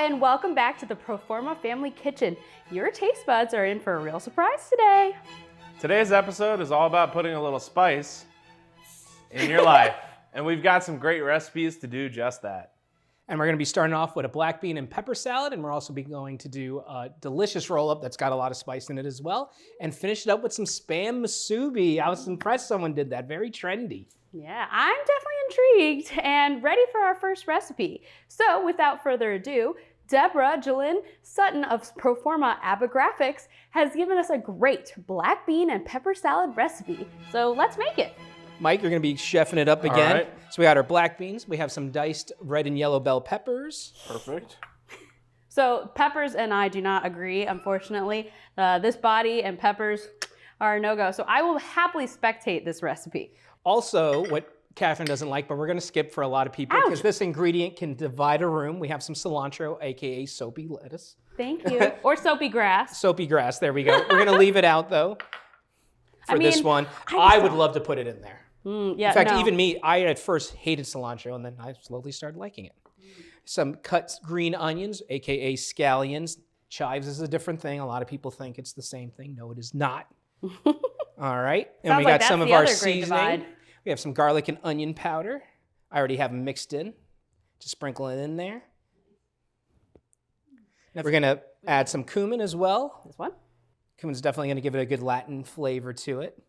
and welcome back to the Proforma Family Kitchen. Your taste buds are in for a real surprise today. Today's episode is all about putting a little spice in your life. And we've got some great recipes to do just that. And we're going to be starting off with a black bean and pepper salad, and we're also going to do a delicious roll-up that's got a lot of spice in it as well, and finish it up with some Spam musubi. I was impressed someone did that. Very trendy. Yeah, I'm definitely intrigued and ready for our first recipe. So without further ado, Debra, Jolynne, Sutton of Proforma ABBAGraphics has given us a great black bean and pepper salad recipe. So let's make it. Mike, you're going to be chefing it up again. All right. So we got our black beans. We have some diced red and yellow bell peppers. Perfect. So peppers and I do not agree, unfortunately. This body and peppers are a no-go. So I will happily spectate this recipe. Also, what Catherine doesn't like, but we're going to skip for a lot of people because this ingredient can divide a room. We have some cilantro, aka soapy lettuce. Thank you. Or soapy grass. Soapy grass, there we go. We're going to leave it out though for this one. I would love to put it in there. Yeah, in fact, even me, I at first hated cilantro and then I slowly started liking it. Some cut green onions, aka scallions. Chives is a different thing. A lot of people think it's the same thing. No, it is not. All right, and we got some of our seasoning. We have some garlic and onion powder. I already have them mixed in. Just sprinkle it in there. Now we're gonna add some cumin as well. This one? Cumin's definitely gonna give it a good Latin flavor to it.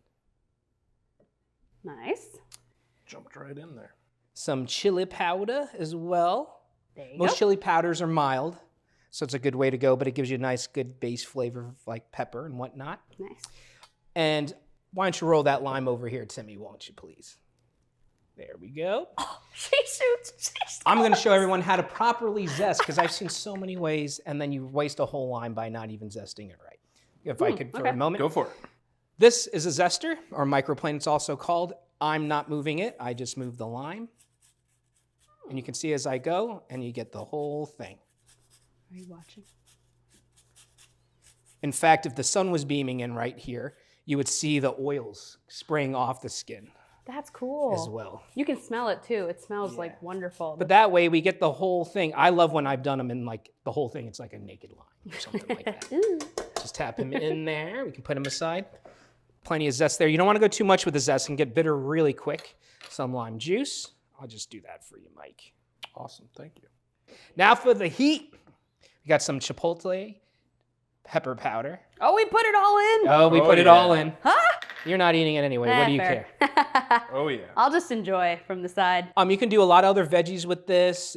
Nice. Jumped right in there. Some chili powder as well. There you Most go. chili powders are mild, so it's a good way to go, but it gives you a nice, good base flavor of like pepper and whatnot. Nice. And why don't you roll that lime over here, Timmy, won't you please? There we go. Oh, she shoots. I'm going to show everyone how to properly zest because I've seen so many ways, and then you waste a whole lime by not even zesting it right. If I could for a moment. Go for it. This is a zester, or microplane it's also called. I'm not moving it. I just move the lime. And you can see as I go, and you get the whole thing. Are you watching? In fact, if the sun was beaming in right here, you would see the oils spraying off the skin. That's cool. As well. You can smell it too. It smells like wonderful. But that way we get the whole thing. I love when I've done them in like the whole thing. It's like a naked lime or something like that. Just tap him in there. We can put him aside. Plenty of zest there. You don't want to go too much with the zest and get bitter really quick. Some lime juice. I'll just do that for you, Mike. Awesome, thank you. Now for the heat. We got some chipotle pepper powder. Oh, we put it all in? Oh, we put it all in. Huh? You're not eating it anyway. What do you Fair. care? Oh yeah. I'll just enjoy from the side. You can do a lot of other veggies with this.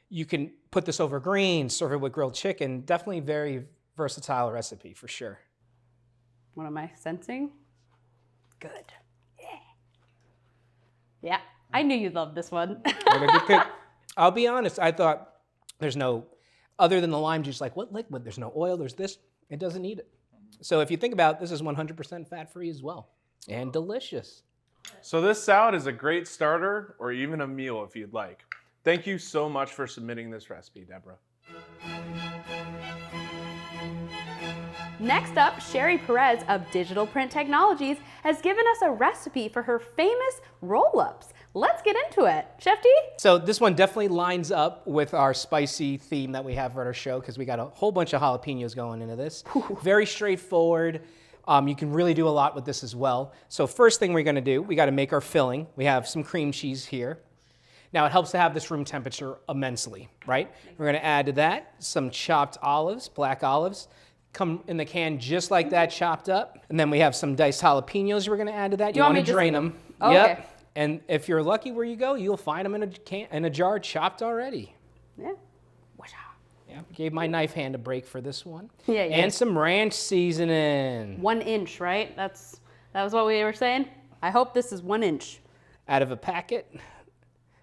You can put this over greens, serve it with grilled chicken. Definitely very versatile recipe for sure. What am I sensing? Good. Yeah. Yeah, I knew you'd love this one. I'll be honest, I thought there's no, other than the lime juice, like what liquid? There's no oil, there's this. It doesn't need it. So if you think about it, this is 100% fat-free as well. And delicious. So this salad is a great starter or even a meal if you'd like. Thank you so much for submitting this recipe, Debra. Next up, Sherry Perez of Digital Print Technologies has given us a recipe for her famous roll-ups. Let's get into it. Chef D? So this one definitely lines up with our spicy theme that we have for our show because we got a whole bunch of jalapenos going into this. Very straightforward. You can really do a lot with this as well. So first thing we're gonna do, we gotta make our filling. We have some cream cheese here. Now it helps to have this room temperature immensely, right? We're gonna add to that some chopped olives, black olives. Come in the can just like that, chopped up. And then we have some diced jalapenos we're gonna add to that. You wanna drain them. Oh, yep. okay. And if you're lucky where you go, you'll find them in a jar chopped already. Yeah. Yeah, gave my knife hand a break for this one. Yeah. And some ranch seasoning. 1 inch, right? That was what we were saying? I hope this is 1 inch. Out of a packet.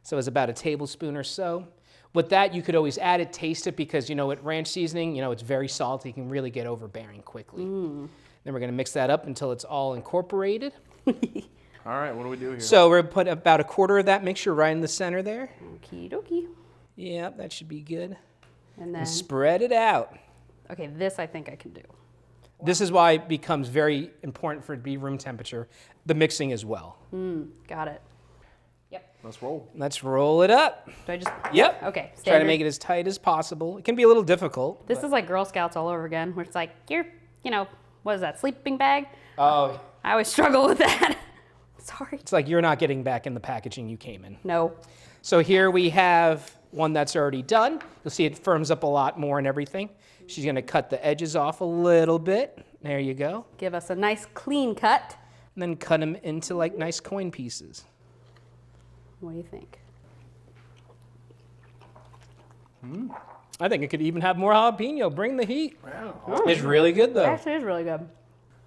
So it's about a tablespoon or so. With that, you could always add it, taste it, because with ranch seasoning, it's very salty. It can really get overbearing quickly. Then we're gonna mix that up until it's all incorporated. All right, what do we do here? So we're gonna put about a quarter of that mixture right in the center there. Okie dokie. Yeah, that should be good. And then, And spread it out. okay, this I think I can do. This is why it becomes very important for it to be room temperature, the mixing as well. Got it. Yep. Let's roll. Let's roll it up. Do I just? Yep. Okay. Try to Standard. make it as tight as possible. It can be a little difficult. This is like Girl Scouts all over again, where it's like, what is that, sleeping bag? Oh, I always struggle with that. Sorry. it's like you're not getting back in the packaging you came in. No. So here we have one that's already done. You'll see it firms up a lot more and everything. She's gonna cut the edges off a little bit. There you go. Give us a nice clean cut. And then cut them into like nice coin pieces. What do you think? I think it could even have more jalapeno. Bring the heat. Wow. It's really good It though. actually is really good.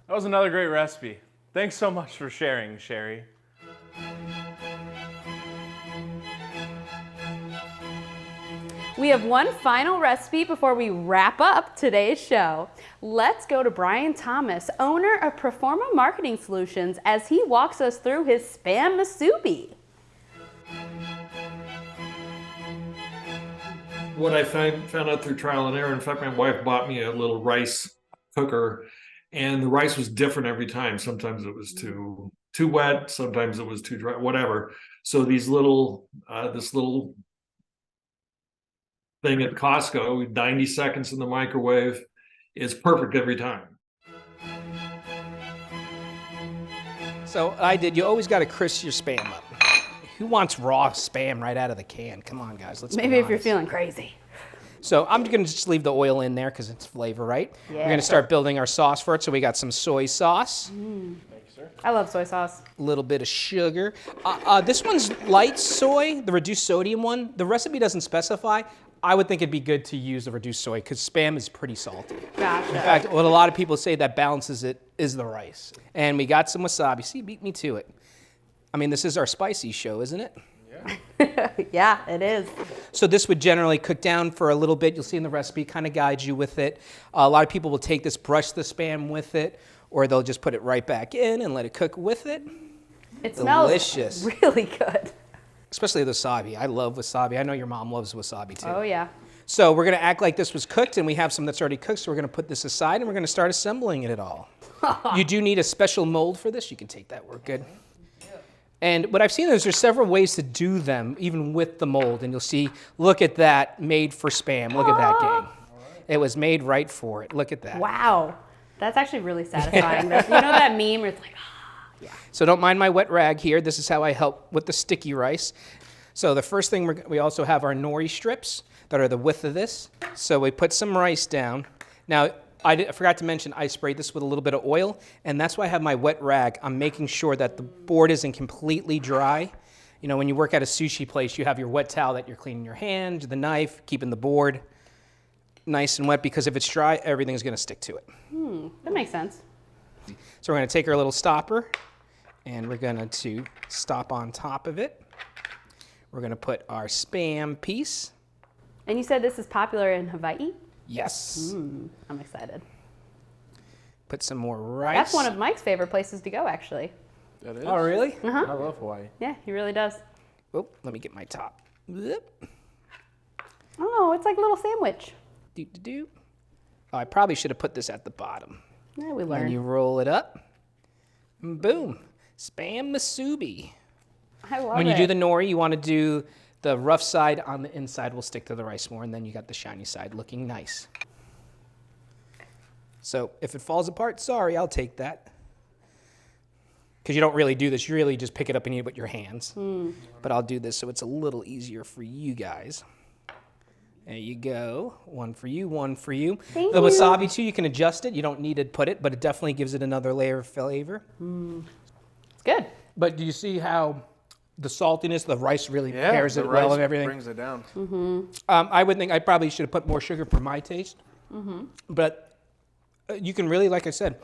That was another great recipe. Thanks so much for sharing, Sherry. We have one final recipe before we wrap up today's show. Let's go to Brian Thomas, owner of Proforma Marketing Solutions, as he walks us through his Spam Musubi. What I found out through trial and error, in fact, my wife bought me a little rice cooker, and the rice was different every time. Sometimes it was too wet, sometimes it was too dry, whatever. So these this little thing at Costco, 90 seconds in the microwave, is perfect every time. So you always got to crisp your Spam up. Who wants raw Spam right out of the can? Come on, guys, let's Maybe be if you're honest. feeling crazy. So I'm going to just leave the oil in there because it's flavor, right? Yeah. We're going to start building our sauce for it. So we got some soy sauce, I love soy sauce. a little bit of sugar. This one's light soy, the reduced sodium one. The recipe doesn't specify. I would think it'd be good to use the reduced soy because Spam is pretty salty. Gotcha. In fact, what a lot of people say that balances it is the rice. And we got some wasabi. See, beat me to it. I mean, this is our spicy show, isn't it? Yeah, it is. So this would generally cook down for a little bit. You'll see in the recipe, kind of guide you with it. A lot of people will take this, brush the Spam with it, or they'll just put it right back in and let it cook with it. It smells Delicious. really good. Especially the wasabi. I love wasabi. I know your mom loves wasabi too. Oh, yeah. So we're gonna act like this was cooked, and we have some that's already cooked, so we're gonna put this aside and we're gonna start assembling it all. You do need a special mold for this. You can take that, we're good. And what I've seen is there's several ways to do them, even with the mold. And you'll see, look at that, made for Spam. Look at that, gang. It was made right for it. Look at that. Wow. That's actually really satisfying. You know that meme where it's like, yeah. So don't mind my wet rag here. This is how I help with the sticky rice. So the first thing, we also have our nori strips that are the width of this. So we put some rice down. Now, I forgot to mention, I sprayed this with a little bit of oil, and that's why I have my wet rag. I'm making sure that the board isn't completely dry. You know, when you work at a sushi place, you have your wet towel that you're cleaning your hand, the knife, keeping the board nice and wet, because if it's dry, everything's gonna stick to it. That makes sense. So we're gonna take our little stopper, and we're gonna stop on top of it. We're gonna put our Spam piece. And you said this is popular in Hawaii? Yes. I'm excited. Put some more rice. That's one of Mike's favorite places to go, actually. That is. Oh, really? I love Hawaii. Yeah, he really does. Oh, let me get my top. Whoop. Oh, it's like a little sandwich. Do. Oh, I probably should have put this at the bottom. Yeah, we And learned. you roll it up. And boom. Spam musubi. I love When you it. do the nori, you want to do the rough side on the inside will stick to the rice more, and then you got the shiny side looking nice. So if it falls apart, sorry, I'll take that. Because you don't really do this. You really just pick it up and eat it with your hands. But I'll do this so it's a little easier for you guys. There you go. One for you, one for you. Thank The you. wasabi, too, you can adjust it. You don't need to put it, but it definitely gives it another layer of flavor. It's good. But do you see how the saltiness, the rice really Yeah, pairs the it well rice and everything? brings it down. I would think I probably should have put more sugar for my taste. But you can really, like I said,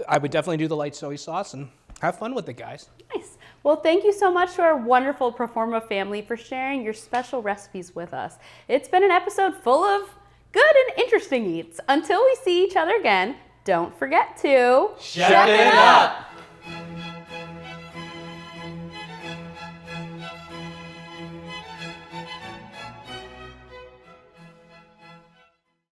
I would definitely do the light soy sauce and have fun with it, guys. Nice. Well, thank you so much to our wonderful Proforma family for sharing your special recipes with us. It's been an episode full of good and interesting eats. Until we see each other again, don't forget to Chef it up!